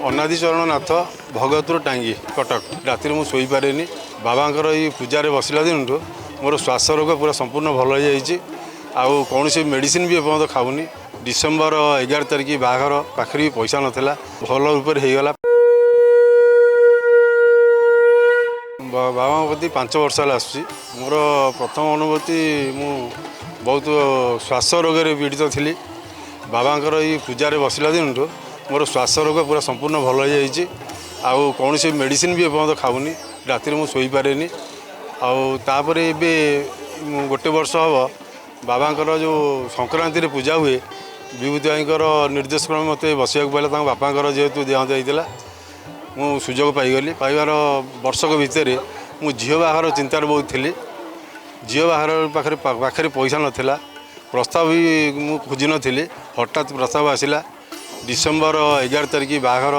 अनादि चरण नाथ भगतपुर टांगी कटक राति में शोपारे बाबांकर ये पूजा बसला दिन मोर श्वास रोग पूरा संपूर्ण भल हो जाए आउ कौन से मेडिसिन भी एपर्त खाऊनी डिसेम्बर 11 तारिख बाहर पाखे भी पैसा नाला भल रूप होगला बाबा प्रति 5 वर्ष आसूँ मोर प्रथम अनुभूति मु बहुत श्वास रोग पीड़ित थी बाबांकर ये पूजा बसला दिन मोर श्वास रोग पूरा संपूर्ण भल हो जाए आउ कौन से मेडिसिन भी एपर्त खाऊनी राति में शोपारे आउे गोटे वर्ष हम बाबांकर जो संक्रांति पूजा हुए विभूति भाईकर निर्देश क्रम मत बसवाक पड़ा बापांकर जेहेतु देहांत होता मु सुजोग पाईगली पाइबार वर्षक भितर मु झील बाहर चिंतार बहुत थी झील बाहर पाखे पैसा नाला प्रस्ताव भी मु खोजी नी हठात प्रस्ताव आसला डिसेम्बर 11 तारिख बाहर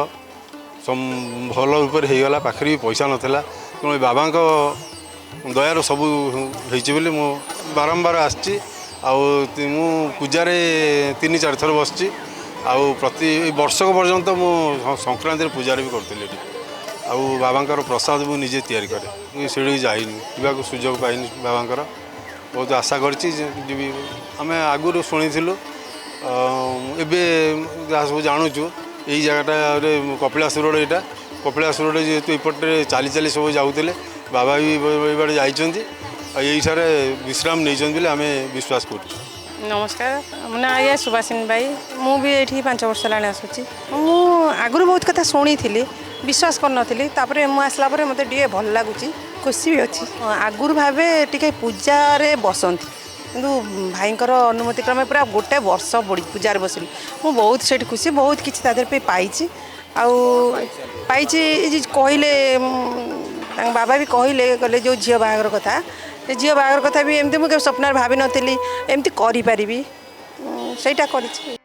भल रूप होगला पाखे भी पैसा नाला तेणु बाबा दयार सब बोली मु बारंबार आसी पूजार 3-4 थर बसची आउ प्रति वर्षक पर्यंत मु संक्रांति पूजार भी करी आउ बाबांकर प्रसाद मुझे निजे तैयारी करे सीढ़ी जाइनी जावाक सुजोग पाइनी बाबांकर बहुत आशा करची आम आगुरी शुणी एवं सब जानूँ यही जगटा कपिलास रोड यहाँ कपिलास रोड जेहेतु एपटे चली चली सब जाऊे बाबा भी जाइंट यहीठार विश्राम नहीं आम विश्वास कर। नमस्कार मो ना आज्ञा सुभाषिनी बाई मु भी ये 5 वर्ष ला आसूँ मु आगुरी बहुत कथा शुणी थी विश्वास कर आसला मत टे भल लगुच खुशी भी अच्छी आगुरी भाव टे पूजारे बसती किंतु भाईंकर अनुमति क्रमे पूरा गोटे वर्ष बड़ी पूजार बसली मु बहुत से खुशी बहुत किसी पे पाई कहले बाबा भी कहले जो झील बाहागर कथा झील बाहागर कथा भी एमती मुझे स्वप्न भावी नी एमती करी से